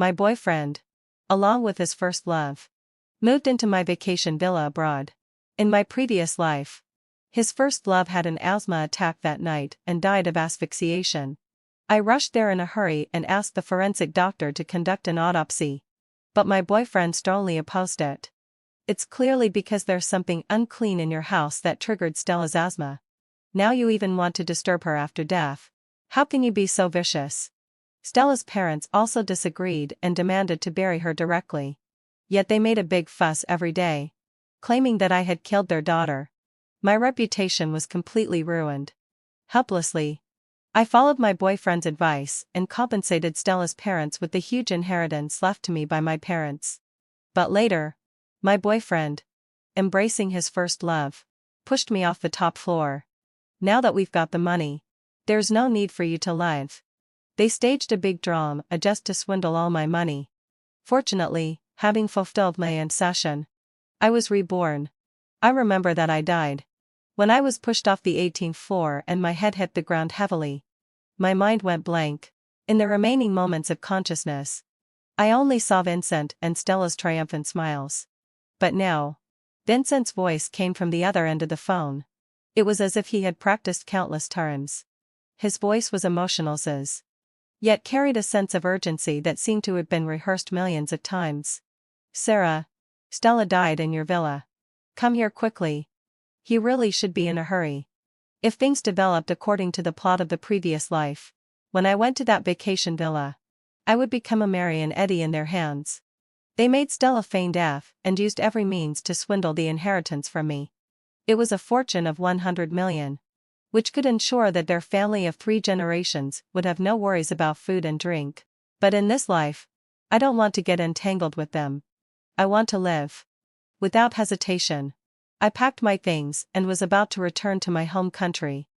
my boyfriend, along with his first love, moved into my vacation villa abroad. In my previous life, his first love had an asthma attack that night and died of asphyxiation. I rushed there in a hurry and asked the forensic doctor to conduct an autopsy. But my boyfriend strongly opposed it. It's clearly because there's something unclean in your house that triggered Stella's asthma. Now you even want to disturb her after death. How can you be so vicious? Stella's parents also disagreed and demanded to bury her directly. Yet they made a big fuss every day, claiming that I had killed their daughter. My reputation was completely ruined. Helplessly, I followed my boyfriend's advice and compensated Stella's parents with the huge inheritance left to me by my parents. But later, my boyfriend, embracing his first love, pushed me off the top floor. Now that we've got the money, there's no need for you to live. They staged a big drama just to swindle all my money. Fortunately, having fulfilled my ancestion, I was reborn. I remember that I died when I was pushed off the 18th floor and my head hit the ground heavily. My mind went blank. In the remaining moments of consciousness, I only saw Vincent and Stella's triumphant smiles. But now, Vincent's voice came from the other end of the phone. It was as if he had practiced countless times. His voice was emotional, yet carried a sense of urgency that seemed to have been rehearsed millions of times. Sarah, Stella died in your villa. Come here quickly. He really should be in a hurry. If things developed according to the plot of the previous life, when I went to that vacation villa, I would become a Mary and Eddie in their hands. They made Stella feign death and used every means to swindle the inheritance from me. It was a fortune of 100 million. Which could ensure that their family of 3 generations would have no worries about food and drink. But in this life, I don't want to get entangled with them. I want to live. Without hesitation, I packed my things and was about to return to my home country.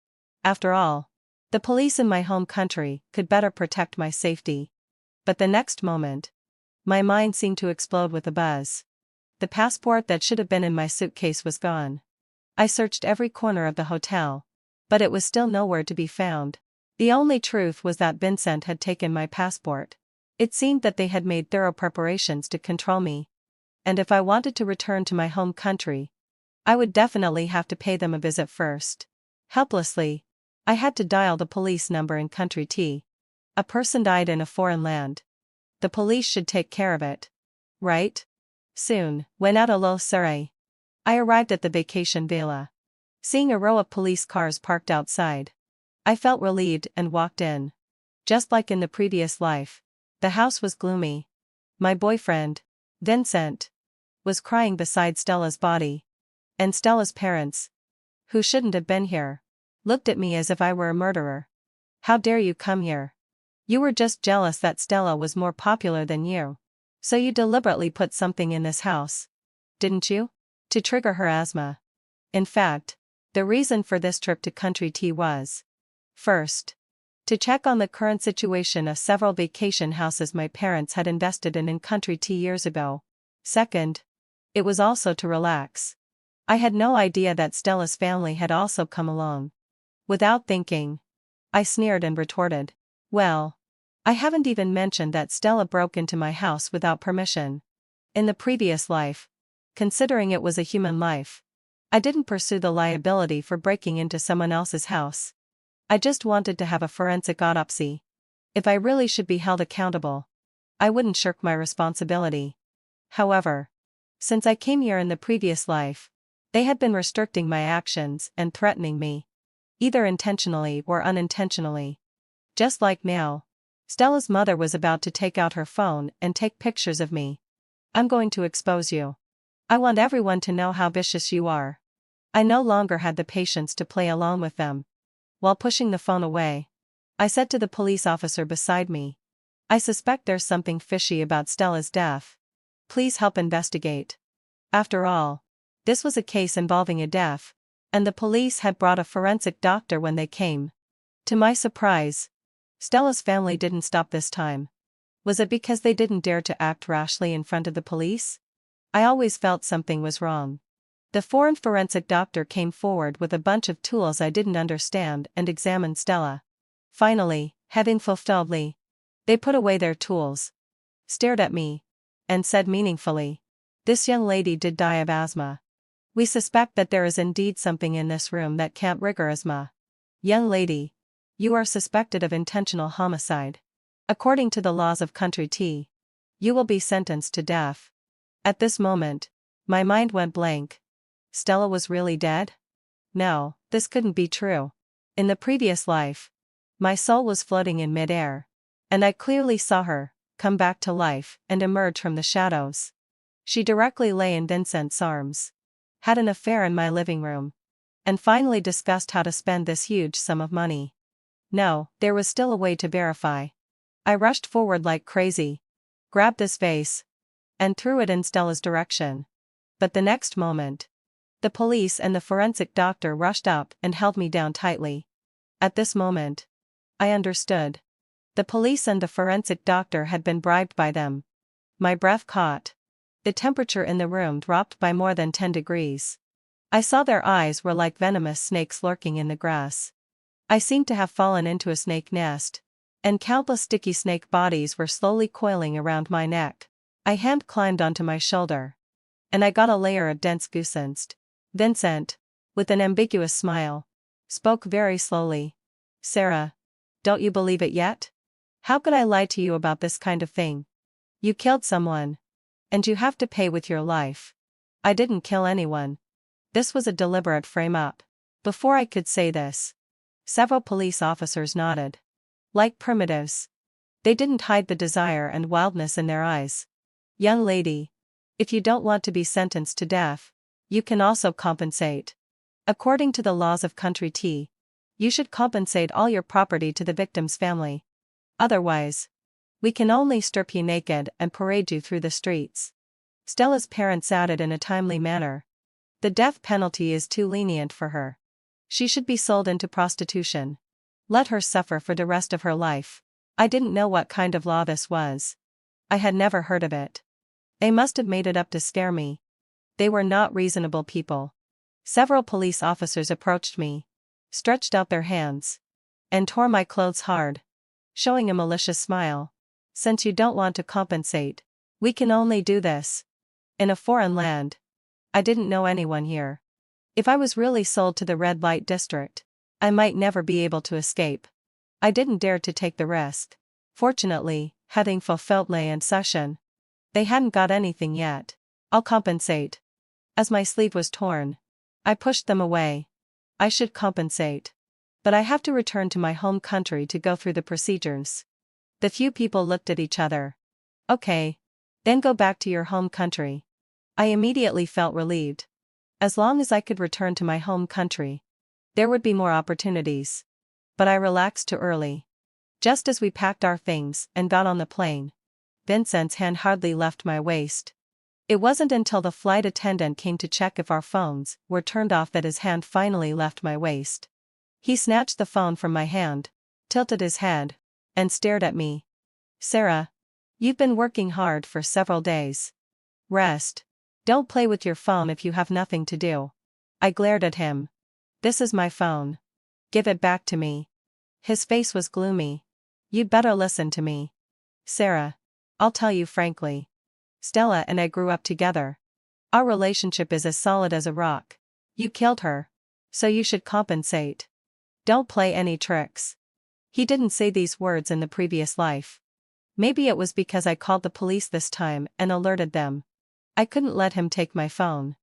After all, the police in my home country could better protect my safety. But the next moment, my mind seemed to explode with a buzz. The passport that should have been in my suitcase was gone. I searched every corner of the hotel, but it was still nowhere to be found. The only truth was that Vincent had taken my passport. It seemed that they had made thorough preparations to control me. And if I wanted to return to my home country, I would definitely have to pay them a visit first. Helplessly, I had to dial the police number in country T. A person died in a foreign land. The police should take care of it. Right? Soon, when at a low Surrey, I arrived at the vacation villa. Seeing a row of police cars parked outside, I felt relieved and walked in. Just like in the previous life, the house was gloomy. My boyfriend, Vincent, was crying beside Stella's body. And Stella's parents, who shouldn't have been here, looked at me as if I were a murderer. How dare you come here? You were just jealous that Stella was more popular than you. So you deliberately put something in this house, didn't you? To trigger her asthma. In fact, the reason for this trip to country T was, first, to check on the current situation of several vacation houses my parents had invested in country T years ago. Second, it was also to relax. I had no idea that Stella's family had also come along. Without thinking, I sneered and retorted, well, I haven't even mentioned that Stella broke into my house without permission. In the previous life, considering it was a human life, I didn't pursue the liability for breaking into someone else's house. I just wanted to have a forensic autopsy. If I really should be held accountable, I wouldn't shirk my responsibility. However, since I came here in the previous life, they had been restricting my actions and threatening me, either intentionally or unintentionally. Just like now, Stella's mother was about to take out her phone and take pictures of me. I'm going to expose you. I want everyone to know how vicious you are. I no longer had the patience to play along with them. While pushing the phone away, I said to the police officer beside me, I suspect there's something fishy about Stella's death. Please help investigate. After all, this was a case involving a death, and the police had brought a forensic doctor when they came. To my surprise, Stella's family didn't stop this time. Was it because they didn't dare to act rashly in front of the police? I always felt something was wrong. The foreign forensic doctor came forward with a bunch of tools I didn't understand and examined Stella. Finally, having fulfilled, they put away their tools. stared at me, and said meaningfully, "This young lady did die of asthma. We suspect that there is indeed something in this room that can't trigger asthma. Young lady, you are suspected of intentional homicide. According to the laws of Country T, you will be sentenced to death." At this moment, my mind went blank. Stella was really dead? No, this couldn't be true. In the previous life, my soul was floating in midair, and I clearly saw her come back to life and emerge from the shadows. She directly lay in Vincent's arms, had an affair in my living room, and finally discussed how to spend this huge sum of money. No, there was still a way to verify. I rushed forward like crazy, grabbed this vase, and threw it in Stella's direction. But the next moment, the police and the forensic doctor rushed up and held me down tightly. At this moment, I understood. The police and the forensic doctor had been bribed by them. My breath caught. The temperature in the room dropped by more than 10 degrees. I saw their eyes were like venomous snakes lurking in the grass. I seemed to have fallen into a snake nest, and countless sticky snake bodies were slowly coiling around my neck. A hand climbed onto my shoulder, and I got a layer of dense goosebumps. Vincent, with an ambiguous smile, spoke very slowly. "Sarah, don't you believe it yet? How could I lie to you about this kind of thing? You killed someone, and you have to pay with your life." "I didn't kill anyone. This was a deliberate frame-up." Before I could say this, several police officers nodded. Like primitives, they didn't hide the desire and wildness in their eyes. "Young lady, if you don't want to be sentenced to death, you can also compensate. According to the laws of Country T, you should compensate all your property to the victim's family. Otherwise, we can only strip you naked and parade you through the streets." Stella's parents added in a timely manner, "The death penalty is too lenient for her. She should be sold into prostitution. Let her suffer for the rest of her life." I didn't know what kind of law this was. I had never heard of it. They must have made it up to scare me. They were not reasonable people. Several police officers approached me, stretched out their hands, and tore my clothes hard, showing a malicious smile. "Since you don't want to compensate, we can only do this. In a foreign land. I didn't know anyone here. If I was really sold to the red light district, I might never be able to escape. I didn't dare to take the risk." Fortunately, having fulfilled my concession, they hadn't got anything yet. "I'll compensate." As my sleeve was torn, I pushed them away. "I should compensate. But I have to return to my home country to go through the procedures." The few people looked at each other. "Okay. Then go back to your home country." I immediately felt relieved. As long as I could return to my home country, there would be more opportunities. But I relaxed too early. Just as we packed our things and got on the plane, Vincent's hand hardly left my waist. It wasn't until the flight attendant came to check if our phones were turned off that his hand finally left my waist. He snatched the phone from my hand, tilted his head, and stared at me. "Sarah, you've been working hard for several days. Rest. Don't play with your phone if you have nothing to do." I glared at him. "This is my phone. Give it back to me." His face was gloomy. "You'd better listen to me. Sarah, I'll tell you frankly. Stella and I grew up together. Our relationship is as solid as a rock. You killed her, so you should compensate. Don't play any tricks." He didn't say these words in the previous life. Maybe it was because I called the police this time and alerted them. I couldn't let him take my phone.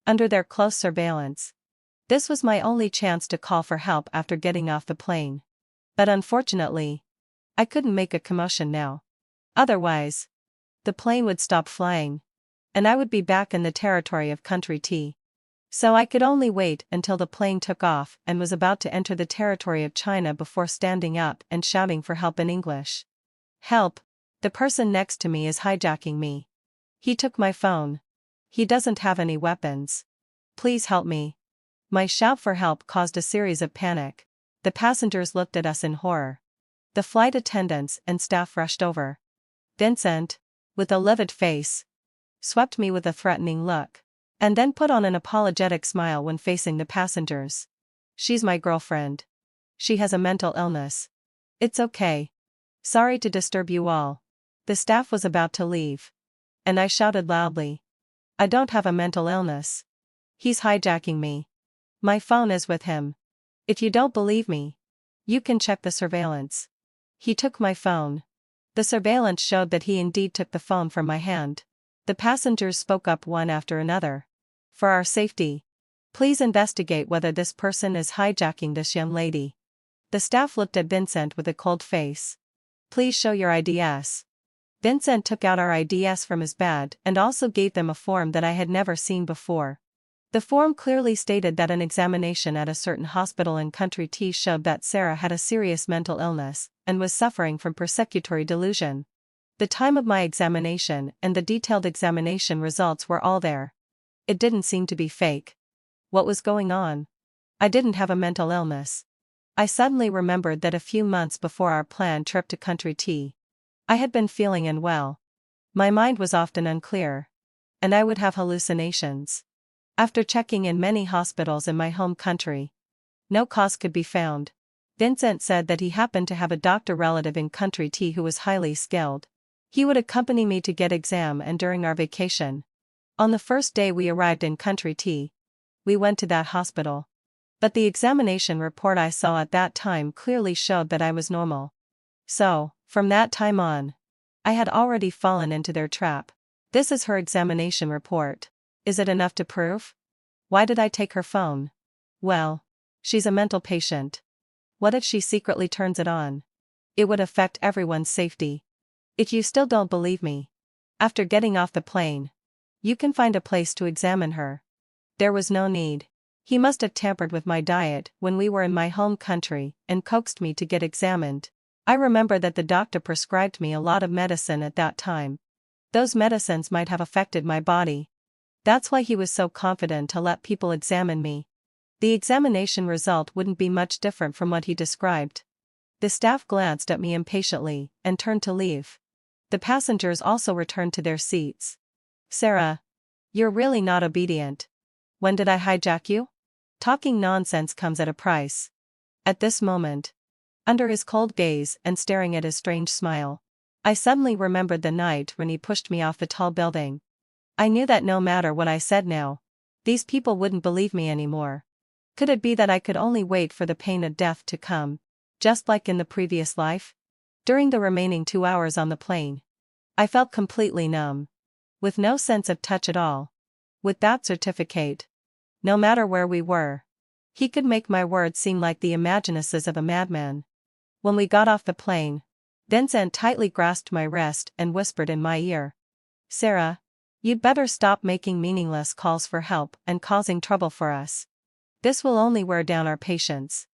Under their close surveillance, this was my only chance to call for help after getting off the plane. But unfortunately, I couldn't make a commotion now. Otherwise, the plane would stop flying, and I would be back in the territory of Country T. So I could only wait until the plane took off and was about to enter the territory of China before standing up and shouting for help in English. "Help! The person next to me is hijacking me. He took my phone. He doesn't have any weapons. Please help me." My shout for help caused a series of panic. The passengers looked at us in horror. The flight attendants and staff rushed over. Vincent, with a livid face, swept me with a threatening look, and then put on an apologetic smile when facing the passengers. "She's my girlfriend. She has a mental illness. It's okay. Sorry to disturb you all. The staff was about to leave. And I shouted loudly. I don't have a mental illness. He's hijacking me. My phone is with him. If you don't believe me, you can check the surveillance. He took my phone. The surveillance showed that he indeed took the phone from my hand. The passengers spoke up one after another. For our safety, please investigate whether this person is hijacking this young lady. The staff looked at Vincent with a cold face. Please show your IDs. Vincent took out our IDs from his bag and also gave them a form that I had never seen before. The form clearly stated that an examination at a certain hospital in Country T showed that Sarah had a serious mental illness and was suffering from persecutory delusion. The time of my examination and the detailed examination results were all there. It didn't seem to be fake. What was going on? I didn't have a mental illness. I suddenly remembered that a few months before our planned trip to Country T, I had been feeling unwell. My mind was often unclear. And I would have hallucinations. After checking in many hospitals in my home country, no cause could be found. Vincent said that he happened to have a doctor relative in Country T who was highly skilled. He would accompany me to get exam and during our vacation. On the first day we arrived in Country T, we went to that hospital. But the examination report I saw at that time clearly showed that I was normal. So, from that time on, I had already fallen into their trap. This is her examination report. Is it enough to prove? Why did I take her phone? Well, she's a mental patient. What if she secretly turns it on? It would affect everyone's safety. If you still don't believe me, after getting off the plane, you can find a place to examine her. There was no need. He must have tampered with my diet when we were in my home country and coaxed me to get examined. I remember that the doctor prescribed me a lot of medicine at that time. Those medicines might have affected my body. That's why he was so confident to let people examine me. The examination result wouldn't be much different from what he described. The staff glanced at me impatiently and turned to leave. The passengers also returned to their seats. Sarah, you're really not obedient. When did I hijack you? Talking nonsense comes at a price. At this moment, under his cold gaze and staring at his strange smile, I suddenly remembered the night when he pushed me off the tall building. I knew that no matter what I said now, these people wouldn't believe me anymore. Could it be that I could only wait for the pain of death to come, just like in the previous life? During the remaining 2 hours on the plane, I felt completely numb, with no sense of touch at all. With that certificate, no matter where we were, he could make my words seem like the imaginations of a madman. When we got off the plane, Vincent tightly grasped my wrist and whispered in my ear, Sarah, you'd better stop making meaningless calls for help and causing trouble for us. This will only wear down our patience.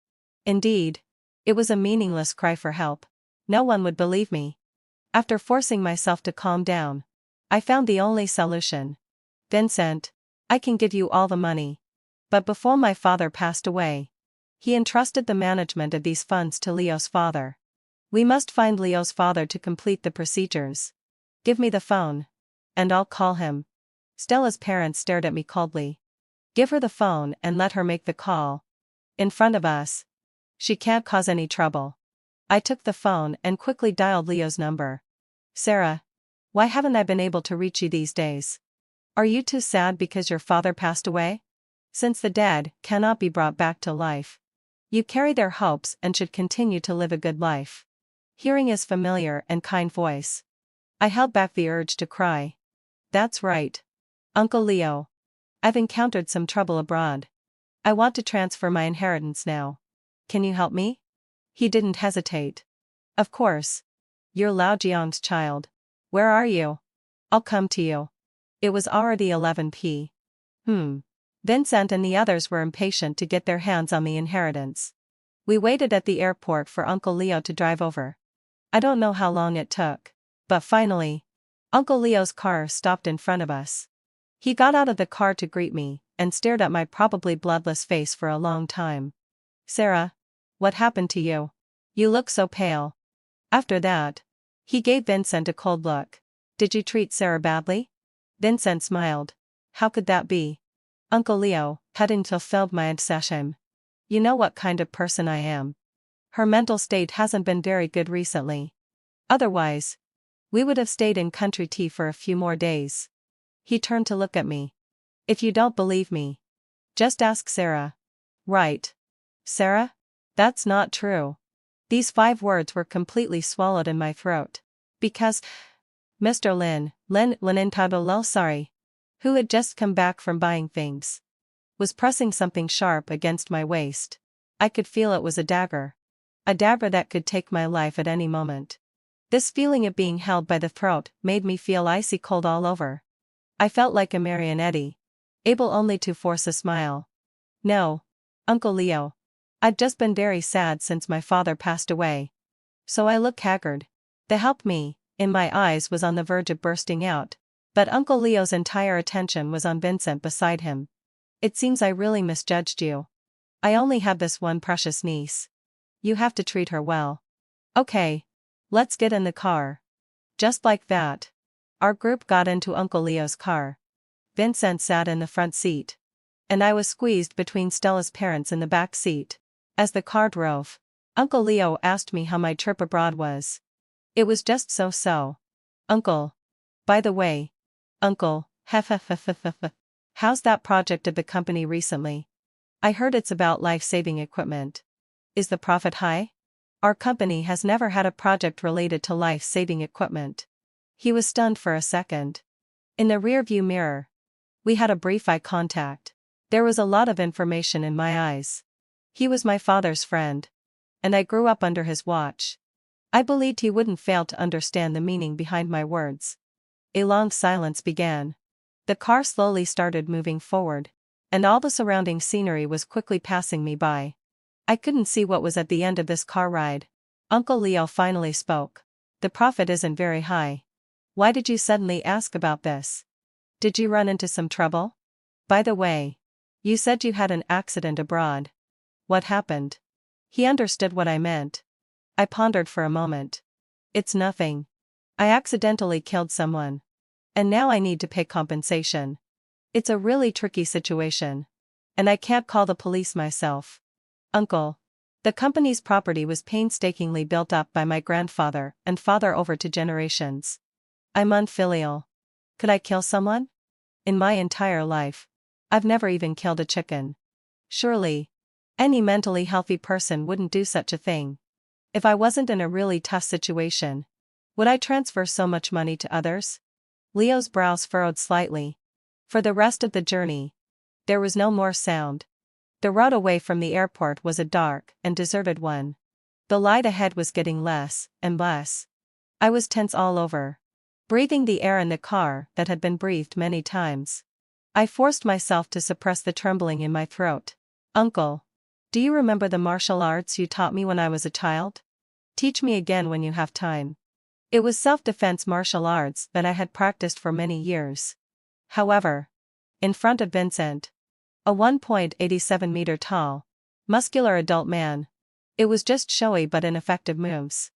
Indeed, it was a meaningless cry for help. No one would believe me. After forcing myself to calm down, I found the only solution. Vincent, I can give you all the money. But before my father passed away, he entrusted the management of these funds to Leo's father. We must find Leo's father to complete the procedures. Give me the phone, and I'll call him. Stella's parents stared at me coldly. Give her the phone and let her make the call. In front of us. She can't cause any trouble. I took the phone and quickly dialed Leo's number. Sarah, why haven't I been able to reach you these days? Are you too sad because your father passed away? Since the dead cannot be brought back to life, you carry their hopes and should continue to live a good life. Hearing his familiar and kind voice, I held back the urge to cry. That's right. Uncle Leo. I've encountered some trouble abroad. I want to transfer my inheritance now. Can you help me? He didn't hesitate. Of course. You're Lao Jiang's child. Where are you? I'll come to you. It was already 11 p.m. Vincent and the others were impatient to get their hands on the inheritance. We waited at the airport for Uncle Leo to drive over. I don't know how long it took, but finally, Uncle Leo's car stopped in front of us. He got out of the car to greet me and stared at my probably bloodless face for a long time. Sarah, what happened to you? You look so pale. After that, he gave Vincent a cold look. Did you treat Sarah badly? Vincent smiled. How could that be? Uncle Leo, hadn't fulfilled my obsession. You know what kind of person I am. Her mental state hasn't been very good recently. Otherwise, We would have stayed in country tea for a few more days. He turned to look at me. If you don't believe me, just ask Sarah. Right. Sarah? That's not true. These 5 words were completely swallowed in my throat. Because Mr. Lin, sorry, who had just come back from buying things, was pressing something sharp against my waist. I could feel it was a dagger. A dagger that could take my life at any moment. This feeling of being held by the throat made me feel icy cold all over. I felt like a marionette, able only to force a smile. No, Uncle Leo. I'd just been very sad since my father passed away. So I looked haggard. The help me, in my eyes was on the verge of bursting out, but Uncle Leo's entire attention was on Vincent beside him. It seems I really misjudged you. I only have this one precious niece. You have to treat her well. Okay. Let's get in the car. Just like that. Our group got into Uncle Leo's car. Vincent sat in the front seat. And I was squeezed between Stella's parents in the back seat. As the car drove, Uncle Leo asked me how my trip abroad was. It was just so. Uncle. By the way. Uncle, how's that project of the company recently? I heard it's about life-saving equipment. Is the profit high? Our company has never had a project related to life-saving equipment. He was stunned for a second. In the rearview mirror, we had a brief eye contact. There was a lot of information in my eyes. He was my father's friend. And I grew up under his watch. I believed he wouldn't fail to understand the meaning behind my words. A long silence began. The car slowly started moving forward, and all the surrounding scenery was quickly passing me by. I couldn't see what was at the end of this car ride. Uncle Leo finally spoke. The profit isn't very high. Why did you suddenly ask about this? Did you run into some trouble? By the way, you said you had an accident abroad. What happened? He understood what I meant. I pondered for a moment. It's nothing. I accidentally killed someone. And now I need to pay compensation. It's a really tricky situation. And I can't call the police myself. Uncle. The company's property was painstakingly built up by my grandfather and father over 2 generations. I'm unfilial. Could I kill someone? In my entire life, I've never even killed a chicken. Surely, any mentally healthy person wouldn't do such a thing. If I wasn't in a really tough situation, would I transfer so much money to others? Leo's brows furrowed slightly. For the rest of the journey, there was no more sound. The road away from the airport was a dark and deserted one. The light ahead was getting less and less. I was tense all over, breathing the air in the car that had been breathed many times. I forced myself to suppress the trembling in my throat. Uncle, do you remember the martial arts you taught me when I was a child? Teach me again when you have time. It was self-defense martial arts that I had practiced for many years. However, in front of Vincent, a 1.87-meter tall, muscular adult man, it was just showy but ineffective moves.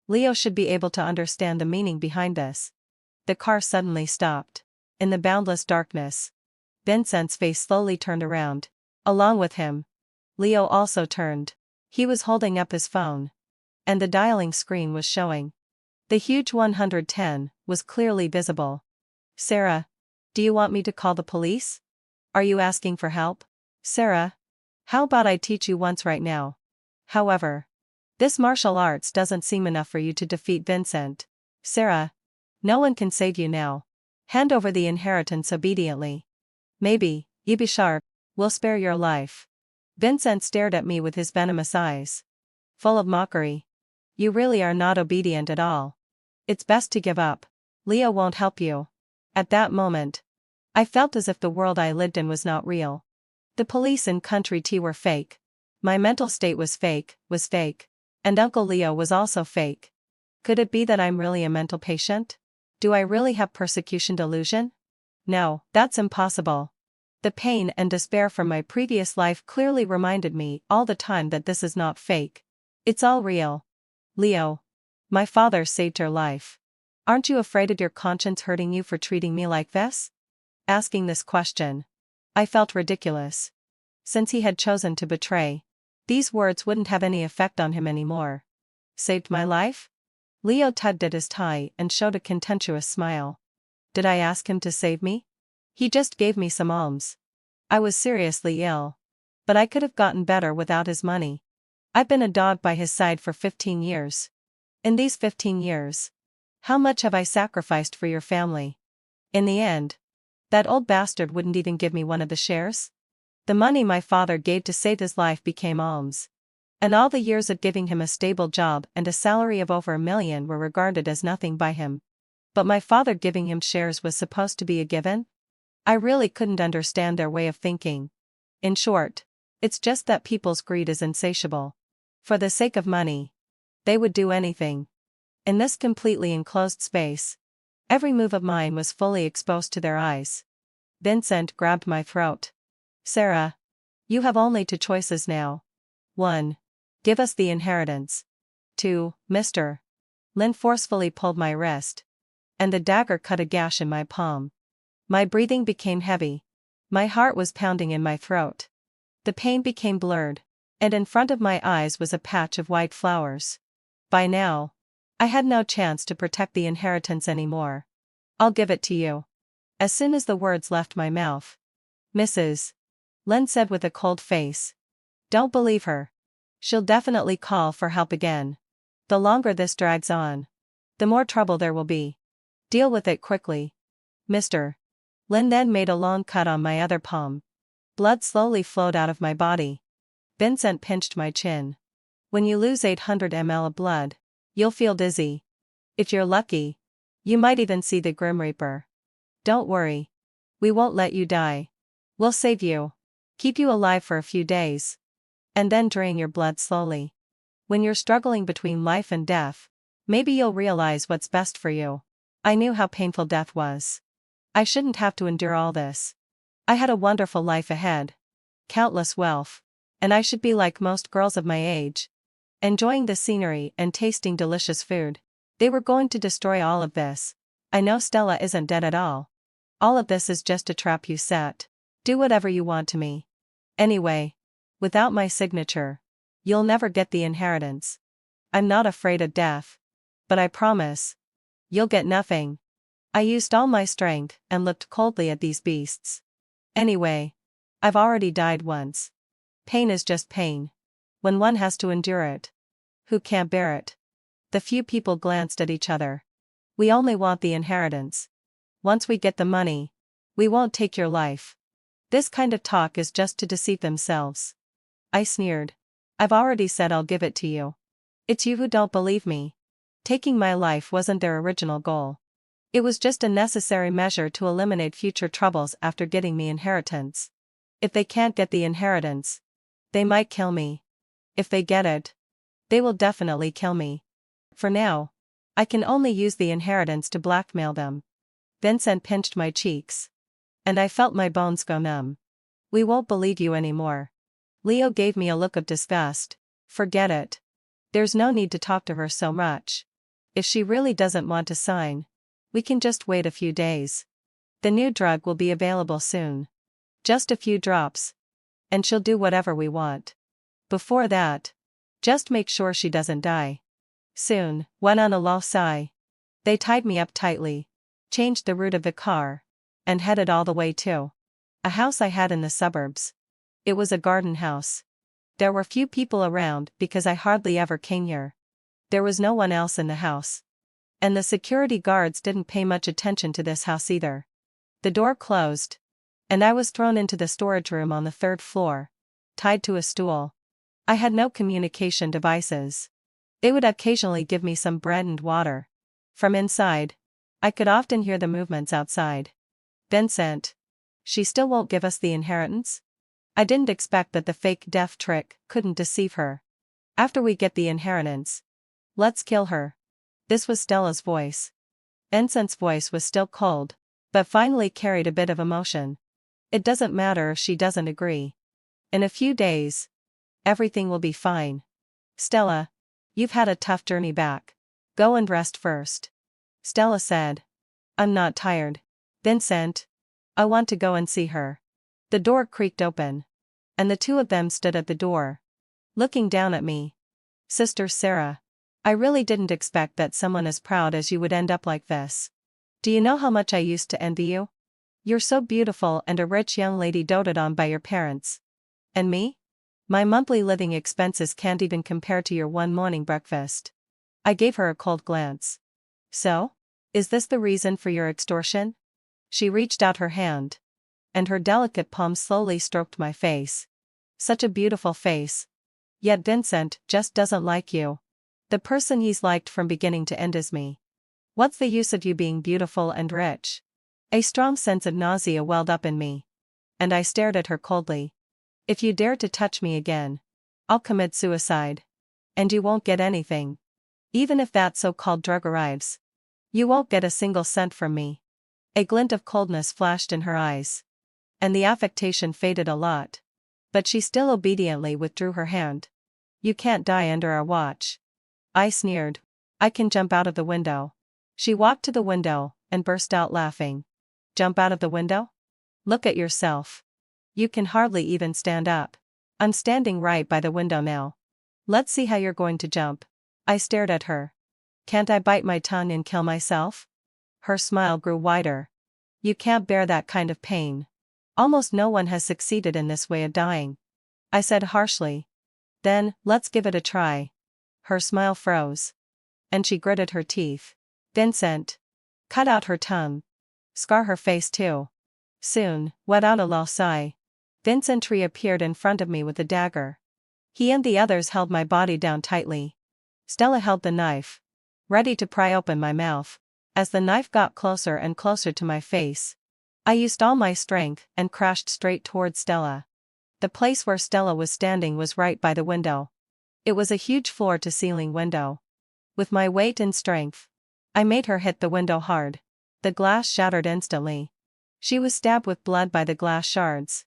Leo should be able to understand the meaning behind this. The car suddenly stopped. In the boundless darkness, Vincent's face slowly turned around. Along with him, Leo also turned. He was holding up his phone. And the dialing screen was showing. The huge 110 was clearly visible. Sarah, do you want me to call the police? Are you asking for help? Sarah, how about I teach you once right now? However, this martial arts doesn't seem enough for you to defeat Vincent. Sarah, no one can save you now. Hand over the inheritance obediently. Maybe, you be sharp, we'll spare your life. Vincent stared at me with his venomous eyes, full of mockery. You really are not obedient at all. It's best to give up. Leo won't help you. At that moment, I felt as if the world I lived in was not real. The police and country tea were fake. My mental state was fake. And Uncle Leo was also fake. Could it be that I'm really a mental patient? Do I really have persecution delusion? No, that's impossible. The pain and despair from my previous life clearly reminded me all the time that this is not fake. It's all real. Leo, my father saved your life. Aren't you afraid of your conscience hurting you for treating me like this? Asking this question, I felt ridiculous. Since he had chosen to betray, these words wouldn't have any effect on him anymore. Saved my life? Leo tugged at his tie and showed a contemptuous smile. Did I ask him to save me? He just gave me some alms. I was seriously ill. But I could have gotten better without his money. I've been a dog by his side for 15 years. In these 15 years, how much have I sacrificed for your family? In the end, that old bastard wouldn't even give me one of the shares? The money my father gave to save his life became alms. And all the years of giving him a stable job and a salary of over $1 million were regarded as nothing by him. But my father giving him shares was supposed to be a given? I really couldn't understand their way of thinking. In short, it's just that people's greed is insatiable. For the sake of money, they would do anything. In this completely enclosed space, every move of mine was fully exposed to their eyes. Vincent grabbed my throat. Sarah, you have only two choices now. 1. Give us the inheritance. 2. Mr. Lynn forcefully pulled my wrist. And the dagger cut a gash in my palm. My breathing became heavy. My heart was pounding in my throat. The pain became blurred, and in front of my eyes was a patch of white flowers. By now, I had no chance to protect the inheritance anymore. I'll give it to you. As soon as the words left my mouth. Mrs. Lynn said with a cold face. Don't believe her. She'll definitely call for help again. The longer this drags on, the more trouble there will be. Deal with it quickly. Mr. Lynn then made a long cut on my other palm. Blood slowly flowed out of my body. Vincent pinched my chin. When you lose 800 ml of blood, you'll feel dizzy. If you're lucky, you might even see the Grim Reaper. Don't worry. We won't let you die. We'll save you. Keep you alive for a few days. And then drain your blood slowly. When you're struggling between life and death, maybe you'll realize what's best for you. I knew how painful death was. I shouldn't have to endure all this. I had a wonderful life ahead. Countless wealth. And I should be like most girls of my age. Enjoying the scenery and tasting delicious food. They were going to destroy all of this. I know Stella isn't dead at all. All of this is just a trap you set. Do whatever you want to me. Anyway, without my signature, you'll never get the inheritance. I'm not afraid of death. But I promise, you'll get nothing. I used all my strength and looked coldly at these beasts. Anyway, I've already died once. Pain is just pain. When one has to endure it. Who can't bear it? The few people glanced at each other. We only want the inheritance. Once we get the money, we won't take your life. This kind of talk is just to deceive themselves. I sneered. I've already said I'll give it to you. It's you who don't believe me. Taking my life wasn't their original goal. It was just a necessary measure to eliminate future troubles after getting me inheritance. If they can't get the inheritance, they might kill me. If they get it, they will definitely kill me. For now, I can only use the inheritance to blackmail them. Vincent pinched my cheeks. And I felt my bones go numb. We won't believe you anymore. Leo gave me a look of disgust. Forget it. There's no need to talk to her so much. If she really doesn't want to sign, we can just wait a few days. The new drug will be available soon. Just a few drops. And she'll do whatever we want. Before that, just make sure she doesn't die. Soon, went on a low sigh. They tied me up tightly, changed the route of the car, and headed all the way to a house I had in the suburbs. It was a garden house. There were few people around because I hardly ever came here. There was no one else in the house. And the security guards didn't pay much attention to this house either. The door closed, and I was thrown into the storage room on the 3rd floor, tied to a stool. I had no communication devices. They would occasionally give me some bread and water. From inside, I could often hear the movements outside. Vincent. She still won't give us the inheritance? I didn't expect that the fake death trick couldn't deceive her. After we get the inheritance, let's kill her. This was Stella's voice. Vincent's voice was still cold, but finally carried a bit of emotion. It doesn't matter if she doesn't agree. In a few days, everything will be fine. Stella, you've had a tough journey back. Go and rest first. Stella said. I'm not tired. Vincent, I want to go and see her. The door creaked open. And the two of them stood at the door, looking down at me. Sister Sarah. I really didn't expect that someone as proud as you would end up like this. Do you know how much I used to envy you? You're so beautiful and a rich young lady doted on by your parents. And me? My monthly living expenses can't even compare to your one morning breakfast. I gave her a cold glance. So? Is this the reason for your extortion? She reached out her hand. And her delicate palm slowly stroked my face. Such a beautiful face. Yet Vincent just doesn't like you. The person he's liked from beginning to end is me. What's the use of you being beautiful and rich? A strong sense of nausea welled up in me. And I stared at her coldly. If you dare to touch me again, I'll commit suicide. And you won't get anything. Even if that so-called drug arrives. You won't get a single cent from me. A glint of coldness flashed in her eyes. And the affectation faded a lot. But she still obediently withdrew her hand. You can't die under our watch. I sneered. I can jump out of the window. She walked to the window and burst out laughing. Jump out of the window? Look at yourself. You can hardly even stand up. I'm standing right by the window now. Let's see how you're going to jump. I stared at her. Can't I bite my tongue and kill myself? Her smile grew wider. You can't bear that kind of pain. Almost no one has succeeded in this way of dying. I said harshly. Then, let's give it a try. Her smile froze. And she gritted her teeth. Vincent. Cut out her tongue. Scar her face too. Soon, let out a low sigh. Vincent reappeared in front of me with a dagger. He and the others held my body down tightly. Stella held the knife, ready to pry open my mouth. As the knife got closer and closer to my face, I used all my strength and crashed straight towards Stella. The place where Stella was standing was right by the window. It was a huge floor-to-ceiling window. With my weight and strength, I made her hit the window hard. The glass shattered instantly. She was stabbed with blood by the glass shards.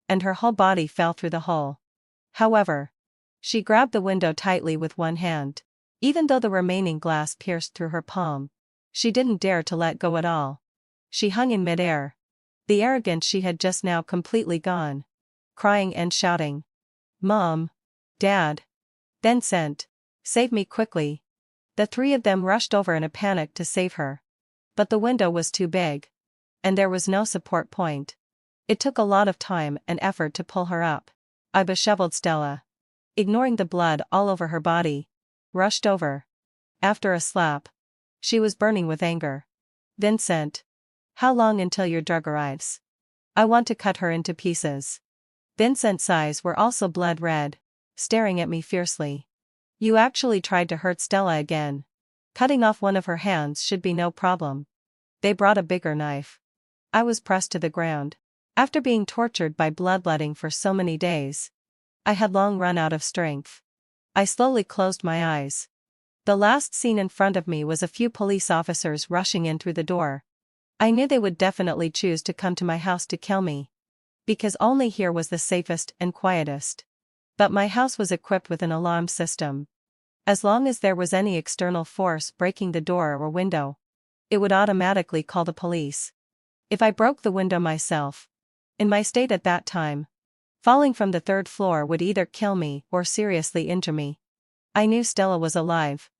And her whole body fell through the hole. However, she grabbed the window tightly with one hand. Even though the remaining glass pierced through her palm, she didn't dare to let go at all. She hung in midair. The arrogance she had just now completely gone. Crying and shouting. Mom. Dad. Vincent. Save me quickly. The three of them rushed over in a panic to save her. But the window was too big. And there was no support point. It took a lot of time and effort to pull her up. I disheveled Stella. Ignoring the blood all over her body. Rushed over. After a slap. She was burning with anger. Vincent. How long until your drug arrives? I want to cut her into pieces. Vincent's eyes were also blood red, staring at me fiercely. You actually tried to hurt Stella again. Cutting off one of her hands should be no problem. They brought a bigger knife. I was pressed to the ground. After being tortured by bloodletting for so many days, I had long run out of strength. I slowly closed my eyes. The last scene in front of me was a few police officers rushing in through the door. I knew they would definitely choose to come to my house to kill me. Because only here was the safest and quietest. But my house was equipped with an alarm system. As long as there was any external force breaking the door or window, it would automatically call the police. If I broke the window myself, in my state at that time, falling from the third floor would either kill me or seriously injure me. I knew Stella was alive.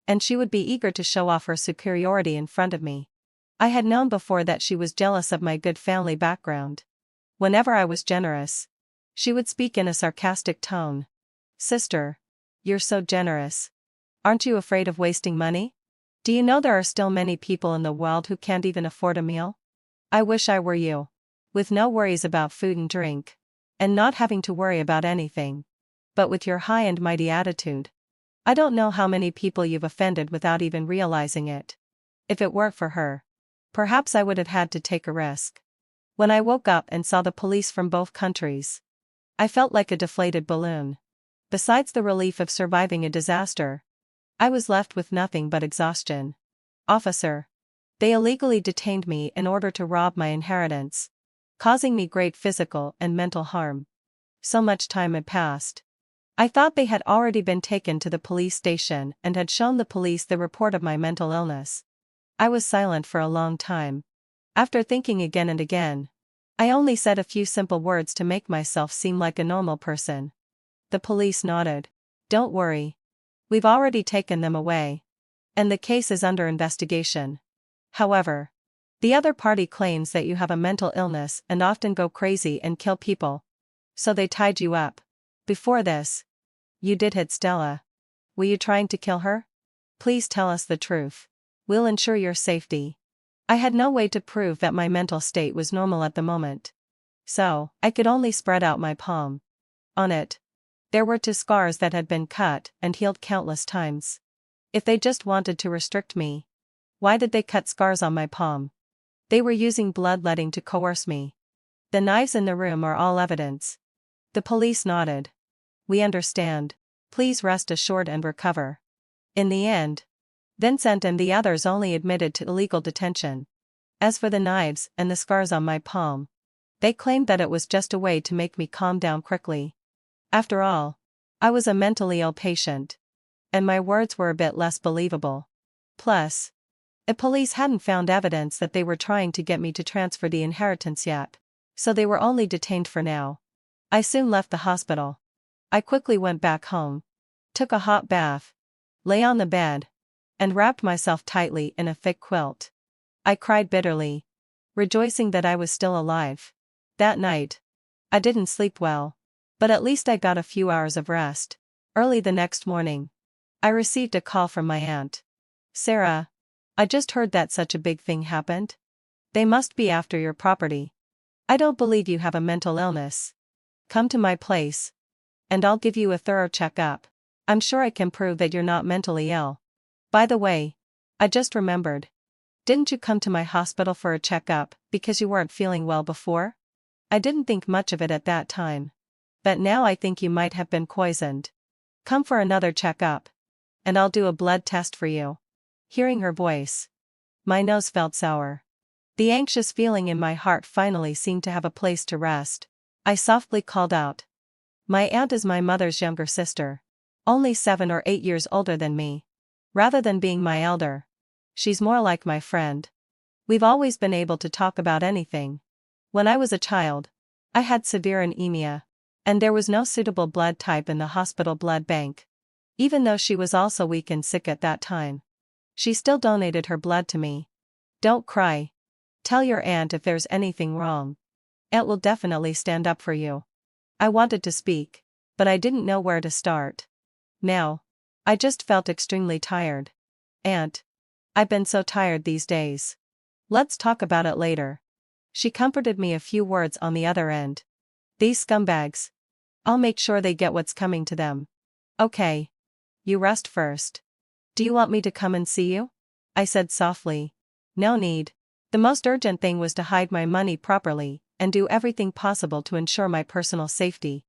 And she would be eager to show off her superiority in front of me. I had known before that she was jealous of my good family background. Whenever I was generous, she would speak in a sarcastic tone. Sister. You're so generous. Aren't you afraid of wasting money? Do you know there are still many people in the world who can't even afford a meal? I wish I were you. With no worries about food and drink. And not having to worry about anything. But with your high and mighty attitude. I don't know how many people you've offended without even realizing it. If it weren't for her, perhaps I would have had to take a risk. When I woke up and saw the police from both countries, I felt like a deflated balloon. Besides the relief of surviving a disaster, I was left with nothing but exhaustion. Officer. They illegally detained me in order to rob my inheritance, causing me great physical and mental harm. So much time had passed. I thought they had already been taken to the police station and had shown the police the report of my mental illness. I was silent for a long time. After thinking again and again, I only said a few simple words to make myself seem like a normal person. The police nodded. Don't worry. We've already taken them away. And the case is under investigation. However, the other party claims that you have a mental illness and often go crazy and kill people. So they tied you up. Before this, you did hit Stella. Were you trying to kill her? Please tell us the truth. We'll ensure your safety. I had no way to prove that my mental state was normal at the moment. So, I could only spread out my palm. On it, there were 2 scars that had been cut and healed countless times. If they just wanted to restrict me, why did they cut scars on my palm? They were using bloodletting to coerce me. The knives in the room are all evidence. The police nodded. We understand. Please rest assured and recover. In the end, Vincent and the others only admitted to illegal detention. As for the knives and the scars on my palm, they claimed that it was just a way to make me calm down quickly. After all, I was a mentally ill patient. And my words were a bit less believable. Plus, the police hadn't found evidence that they were trying to get me to transfer the inheritance yet, so they were only detained for now. I soon left the hospital. I quickly went back home, took a hot bath, lay on the bed, and wrapped myself tightly in a thick quilt. I cried bitterly, rejoicing that I was still alive. That night, I didn't sleep well, but at least I got a few hours of rest. Early the next morning, I received a call from my aunt. Sarah, I just heard that such a big thing happened. They must be after your property. I don't believe you have a mental illness. Come to my place, and I'll give you a thorough checkup. I'm sure I can prove that you're not mentally ill. By the way, I just remembered. Didn't you come to my hospital for a checkup because you weren't feeling well before? I didn't think much of it at that time. But now I think you might have been poisoned. Come for another checkup, and I'll do a blood test for you. Hearing her voice, my nose felt sour. The anxious feeling in my heart finally seemed to have a place to rest. I softly called out. My aunt is my mother's younger sister, only 7 or 8 years older than me. Rather than being my elder, she's more like my friend. We've always been able to talk about anything. When I was a child, I had severe anemia, and there was no suitable blood type in the hospital blood bank. Even though she was also weak and sick at that time, she still donated her blood to me. Don't cry. Tell your aunt if there's anything wrong. Aunt will definitely stand up for you. I wanted to speak, but I didn't know where to start. Now, I just felt extremely tired. Aunt, I've been so tired these days. Let's talk about it later. She comforted me a few words on the other end. These scumbags. I'll make sure they get what's coming to them. Okay. You rest first. Do you want me to come and see you? I said softly. No need. The most urgent thing was to hide my money properly and do everything possible to ensure my personal safety.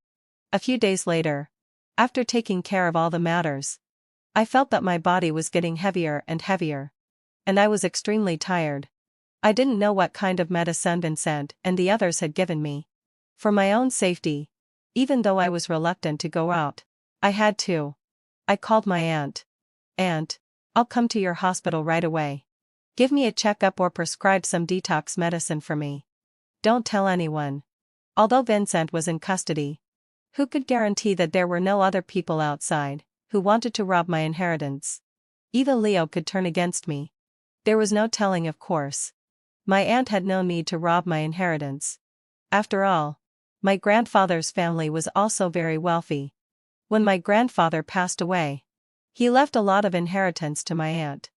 A few days later, after taking care of all the matters, I felt that my body was getting heavier and heavier. And I was extremely tired. I didn't know what kind of medicine Vincent and the others had given me. For my own safety, even though I was reluctant to go out, I had to. I called my aunt. Aunt, I'll come to your hospital right away. Give me a checkup or prescribe some detox medicine for me. Don't tell anyone. Although Vincent was in custody, who could guarantee that there were no other people outside who wanted to rob my inheritance? Even Leo could turn against me. There was no telling, of course. My aunt had no need to rob my inheritance. After all, my grandfather's family was also very wealthy. When my grandfather passed away, he left a lot of inheritance to my aunt.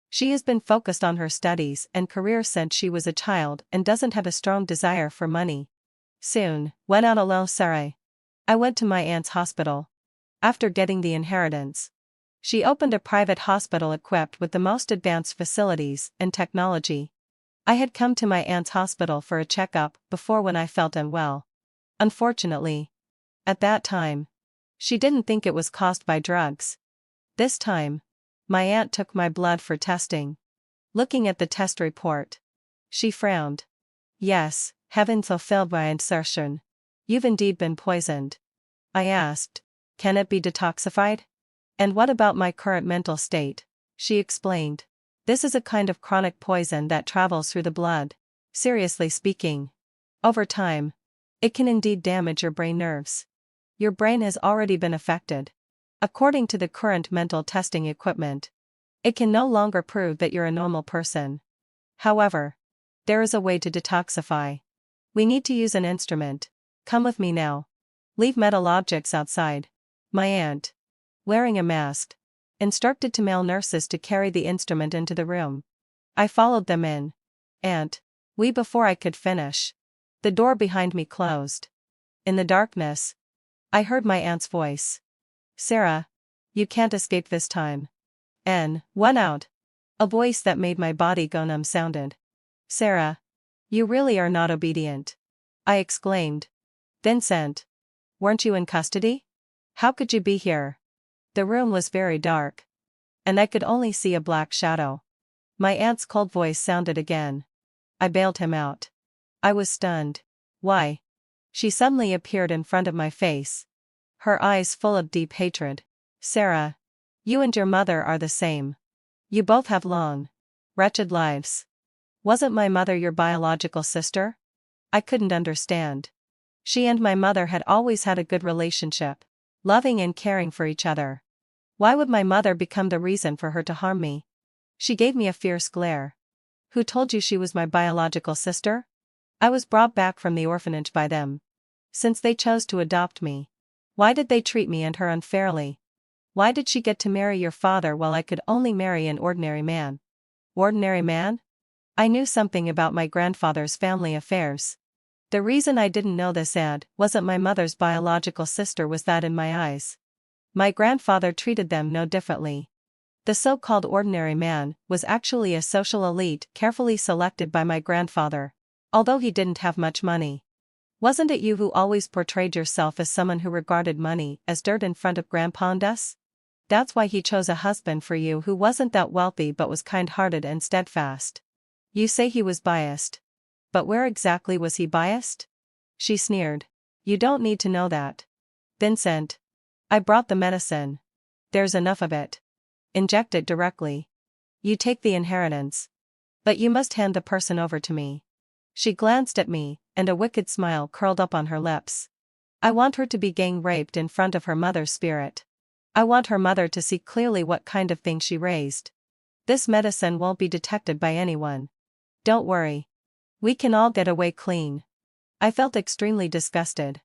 She has been focused on her studies and career since she was a child and doesn't have a strong desire for money. Soon, when out alone, Sarah, I went to my aunt's hospital. After getting the inheritance, she opened a private hospital equipped with the most advanced facilities and technology. I had come to my aunt's hospital for a checkup before when I felt unwell. Unfortunately, at that time, she didn't think it was caused by drugs. This time, my aunt took my blood for testing. Looking at the test report, she frowned. Yes, heaven fulfilled my insertion. You've indeed been poisoned. I asked, can it be detoxified? And what about my current mental state? She explained. This is a kind of chronic poison that travels through the blood. Seriously speaking, over time, it can indeed damage your brain nerves. Your brain has already been affected. According to the current mental testing equipment, it can no longer prove that you're a normal person. However, there is a way to detoxify. We need to use an instrument. Come with me now. Leave metal objects outside. My aunt, wearing a mask, instructed two male nurses to carry the instrument into the room. I followed them in. Aunt, before I could finish, the door behind me closed. In the darkness, I heard my aunt's voice. Sarah, you can't escape this time. One out. A voice that made my body go numb sounded. Sarah, you really are not obedient, I exclaimed. Vincent, weren't you in custody? How could you be here? The room was very dark, and I could only see a black shadow. My aunt's cold voice sounded again. I bailed him out. I was stunned. Why? She suddenly appeared in front of my face, her eyes full of deep hatred. Sarah, you and your mother are the same. You both have long, wretched lives. Wasn't my mother your biological sister? I couldn't understand. She and my mother had always had a good relationship, loving and caring for each other. Why would my mother become the reason for her to harm me? She gave me a fierce glare. Who told you she was my biological sister? I was brought back from the orphanage by them. Since they chose to adopt me, why did they treat me and her unfairly? Why did she get to marry your father while I could only marry an ordinary man? Ordinary man? I knew something about my grandfather's family affairs. The reason I didn't know this and wasn't my mother's biological sister was that in my eyes, my grandfather treated them no differently. The so-called ordinary man was actually a social elite carefully selected by my grandfather, although he didn't have much money. Wasn't it you who always portrayed yourself as someone who regarded money as dirt in front of Grandpa and us? That's why he chose a husband for you who wasn't that wealthy but was kind-hearted and steadfast. You say he was biased. But where exactly was he biased? She sneered. You don't need to know that. Vincent, I brought the medicine. There's enough of it. Inject it directly. You take the inheritance. But you must hand the person over to me. She glanced at me, and a wicked smile curled up on her lips. I want her to be gang raped in front of her mother's spirit. I want her mother to see clearly what kind of thing she raised. This medicine won't be detected by anyone. Don't worry. We can all get away clean. I felt extremely disgusted.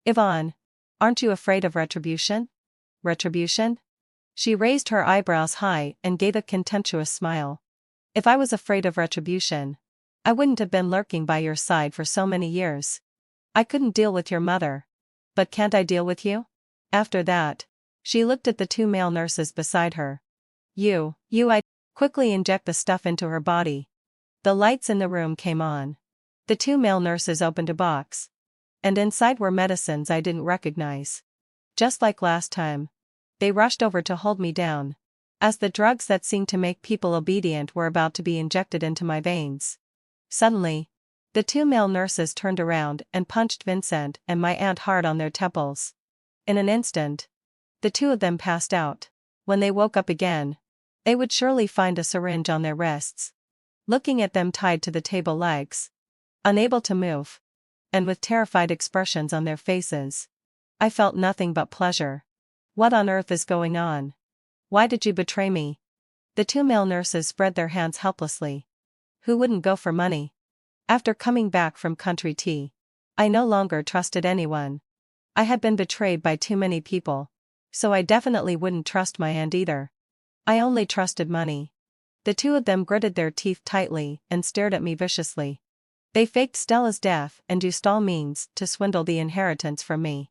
Yvonne, aren't you afraid of retribution? Retribution? She raised her eyebrows high and gave a contemptuous smile. If I was afraid of retribution, I wouldn't have been lurking by your side for so many years. I couldn't deal with your mother. But can't I deal with you? After that, she looked at the two male nurses beside her. I quickly inject the stuff into her body. The lights in the room came on. The two male nurses opened a box. And inside were medicines I didn't recognize. Just like last time, they rushed over to hold me down, as the drugs that seemed to make people obedient were about to be injected into my veins. Suddenly, the two male nurses turned around and punched Vincent and my aunt hard on their temples. In an instant, the two of them passed out. When they woke up again, they would surely find a syringe on their wrists. Looking at them tied to the table legs, unable to move, and with terrified expressions on their faces, I felt nothing but pleasure. What on earth is going on? Why did you betray me? The two male nurses spread their hands helplessly. Who wouldn't go for money? After coming back from country tea, I no longer trusted anyone. I had been betrayed by too many people, so I definitely wouldn't trust my aunt either. I only trusted money. The two of them gritted their teeth tightly and stared at me viciously. They faked Stella's death and used all means to swindle the inheritance from me.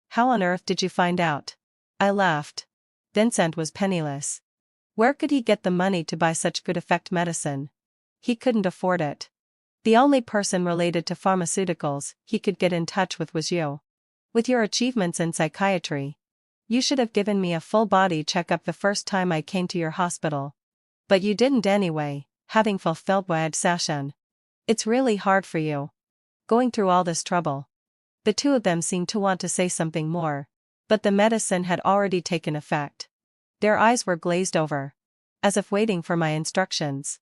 How on earth did you find out? I laughed. Vincent was penniless. Where could he get the money to buy such good effect medicine? He couldn't afford it. The only person related to pharmaceuticals he could get in touch with was you. With your achievements in psychiatry, you should have given me a full body checkup the first time I came to your hospital. But you didn't anyway, having fulfilled my obsession. It's really hard for you, going through all this trouble. The two of them seemed to want to say something more, but the medicine had already taken effect. Their eyes were glazed over, as if waiting for my instructions.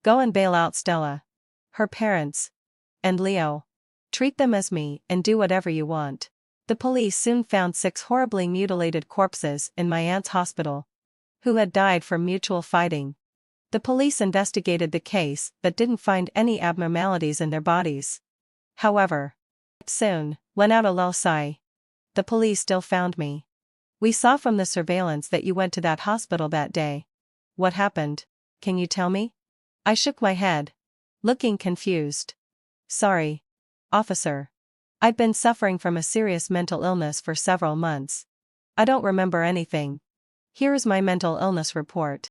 Go and bail out Stella, her parents, and Leo. Treat them as me and do whatever you want. The police soon found 6 horribly mutilated corpses in my aunt's hospital, who had died from mutual fighting. The police investigated the case but didn't find any abnormalities in their bodies. However, soon, when out a loci, the police still found me. We saw from the surveillance that you went to that hospital that day. What happened? Can you tell me? I shook my head, looking confused. Sorry, officer. I've been suffering from a serious mental illness for several months. I don't remember anything. Here is my mental illness report.